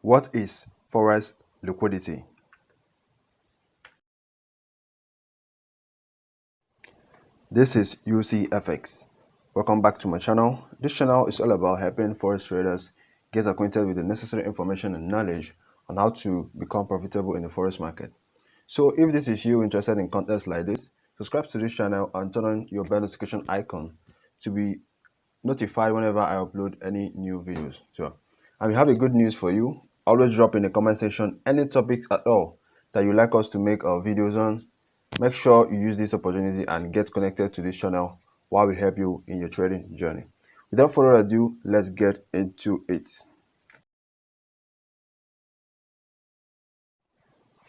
What is Forex liquidity? This is UCFX. Welcome back to my channel. This channel is all about helping Forex traders get acquainted with the necessary information and knowledge on how to become profitable in the Forex market. So if this is you interested in contents like this, subscribe to this channel and turn on your bell notification icon to be notified whenever I upload any new videos. And we have a good news for you. Always drop in the comment section any topics at all that you like us to make our videos on. Make sure you use this opportunity and get connected to this channel while we help you in your trading journey. Without further ado, let's get into it.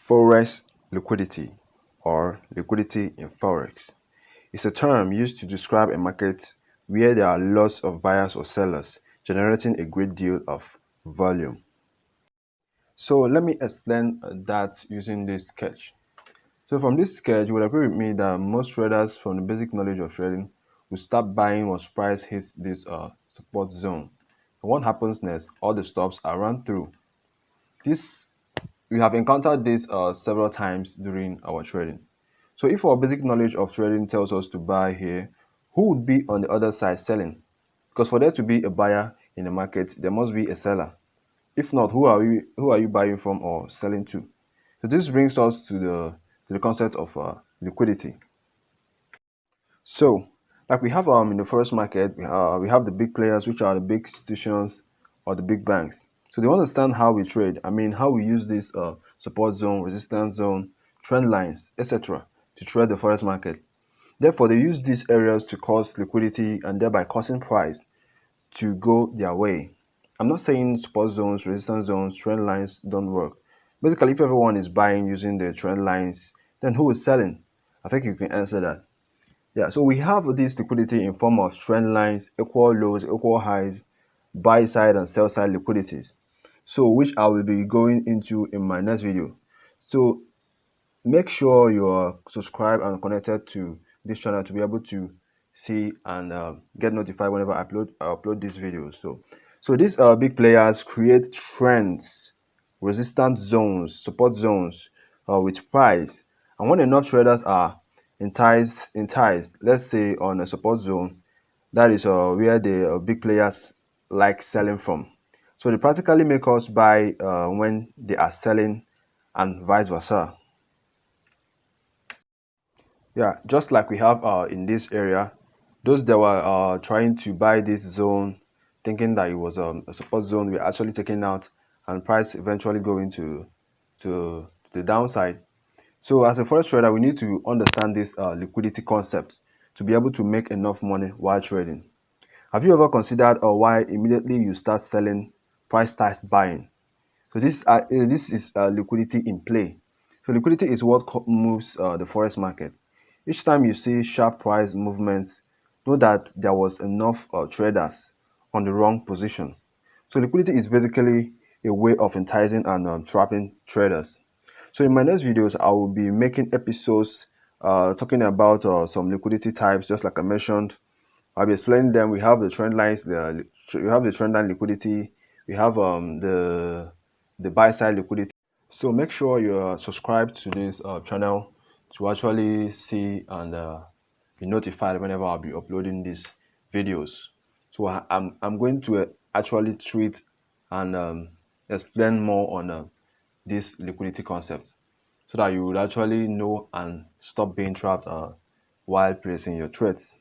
Forex liquidity, or liquidity in Forex, is a term used to describe a market where there are lots of buyers or sellers generating a great deal of volume. So let me explain that using this sketch. So from this sketch, you would agree with me that most traders from the basic knowledge of trading will start buying once price hits this support zone. And what happens next? All the stops are run through. This we have encountered this several times during our trading. So if our basic knowledge of trading tells us to buy here, who would be on the other side selling? Because for there to be a buyer in the market, there must be a seller. If not, who are you buying from or selling to? So this brings us to the concept of liquidity. So, like we have in the forex market, we have the big players, which are the big institutions or the big banks. So they understand how we trade. I mean, how we use this support zone, resistance zone, trend lines, etc. to trade the forex market. Therefore, they use these areas to cause liquidity and thereby causing price to go their way. I'm not saying support zones, resistance zones, trend lines don't work. Basically, if everyone is buying using the trend lines, then who is selling? I think you can answer that. Yeah, so we have this liquidity in form of trend lines, equal lows, equal highs, buy side and sell side liquidities. So which I will be going into in my next video. So make sure you are subscribed and connected to this channel to be able to see and get notified whenever I upload these videos. So these big players create trends, resistance zones, support zones with price. And when enough traders are enticed, let's say on a support zone, that is where the big players like selling from. So they practically make us buy when they are selling and vice versa. Yeah, just like we have in this area, those that were trying to buy this zone, thinking that it was a support zone, we're actually taking out and price eventually going to the downside. So as a forex trader, we need to understand this liquidity concept to be able to make enough money while trading. Have you ever considered why immediately you start selling, price starts buying? So this is liquidity in play. So liquidity is what moves the forex market. Each time you see sharp price movements, know that there was enough traders on the wrong position. So liquidity is basically a way of enticing and trapping traders. So in my next videos, I will be making episodes talking about some liquidity types, just like I mentioned. I'll be explaining them. We have the trend lines, we have the trend line liquidity, we have the buy side liquidity. So make sure you're subscribed to this channel to actually see and be notified whenever I'll be uploading these videos. So I'm going to actually treat and explain more on this liquidity concept so that you would actually know and stop being trapped while placing your trades.